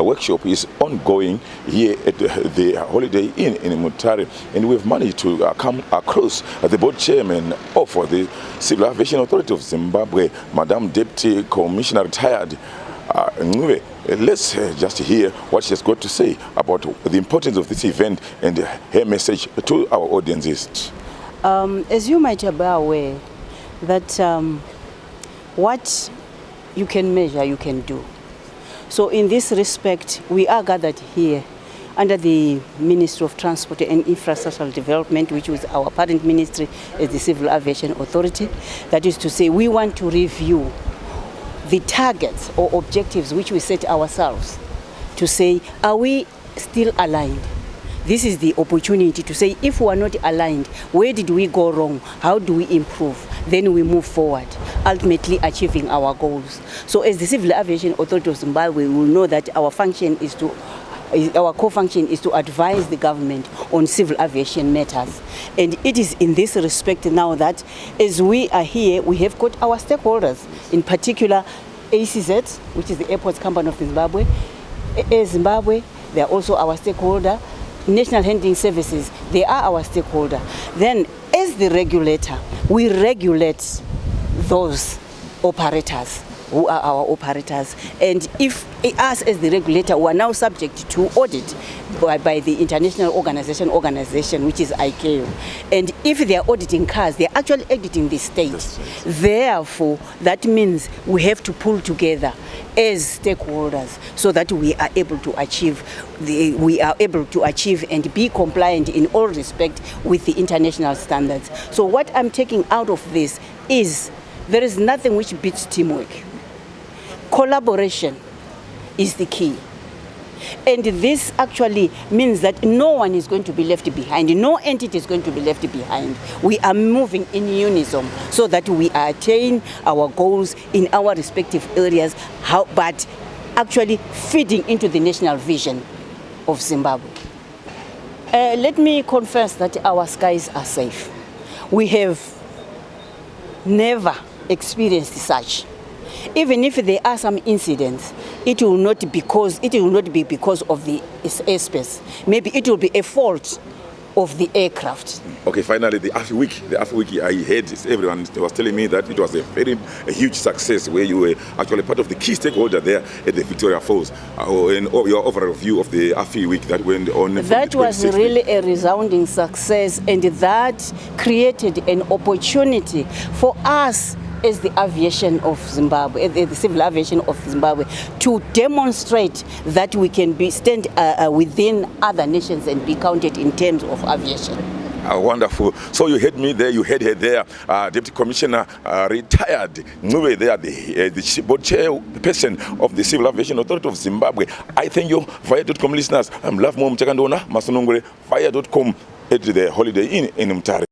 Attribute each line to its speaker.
Speaker 1: workshop is ongoing here at the Holiday Inn in Mutare, and we've managed to come across the board chairman of the Civil Aviation Authority of Zimbabwe, Madam Deputy Commissioner Retired Ncube. Let's just hear what she has got to say about the importance of this event and her message to our audiences.
Speaker 2: As you might be aware, that what you can measure, you can do. So in this respect, we are gathered here under the Ministry of Transport and Infrastructural Development, which is our parent ministry as the Civil Aviation Authority. That is to say, we want to review the targets or objectives which we set ourselves to say, are we still aligned? This is the opportunity to say, if we are not aligned, where did we go wrong? How do we improve? Then we move forward, ultimately achieving our goals. So as the Civil Aviation Authority of Zimbabwe, we will know that our core function is to advise the government on civil aviation matters. And it is in this respect now that as we are here, we have got our stakeholders, in particular CAAZ, which is the Airports Company of Zimbabwe, Air Zimbabwe, they are also our stakeholder. National Handling Services, they are our stakeholder. Then as the regulator, we regulate those operators who are our operators. And if us as the regulator, we are now subject to audit by the international organization, which is ICAO. And if they are auditing CAAZ, they are actually auditing the state. Therefore, that means we have to pull together as stakeholders so that we are able to achieve and be compliant in all respect with the international standards. So what I'm taking out of this is there is nothing which beats teamwork. Collaboration is the key. And this actually means that no one is going to be left behind. No entity is going to be left behind. We are moving in unison so that we attain our goals in our respective areas, but actually feeding into the national vision of Zimbabwe. Let me confess that our skies are safe. We have never experienced such. Even if there are some incidents, it will not be because of the airspace. Maybe it will be a fault of the aircraft. Okay, finally, the AFI week I heard everyone was telling me that it was a huge success, where you were actually part of the key stakeholder there at the Victoria Falls. And your overall view of the AFI week that went on. That was really a resounding success, and that created an opportunity for us as the aviation of Zimbabwe, the civil aviation of Zimbabwe, to demonstrate that we can stand within other nations and be counted in terms of aviation. Wonderful. So you heard me there, you heard her there, Deputy Commissioner Retired Ncube there, the board chairperson of the Civil Aviation Authority of Zimbabwe. I thank you, Via.com listeners. I'm Love Mom Chakandona, Masunungure, Via.com at the Holiday Inn in Mutare.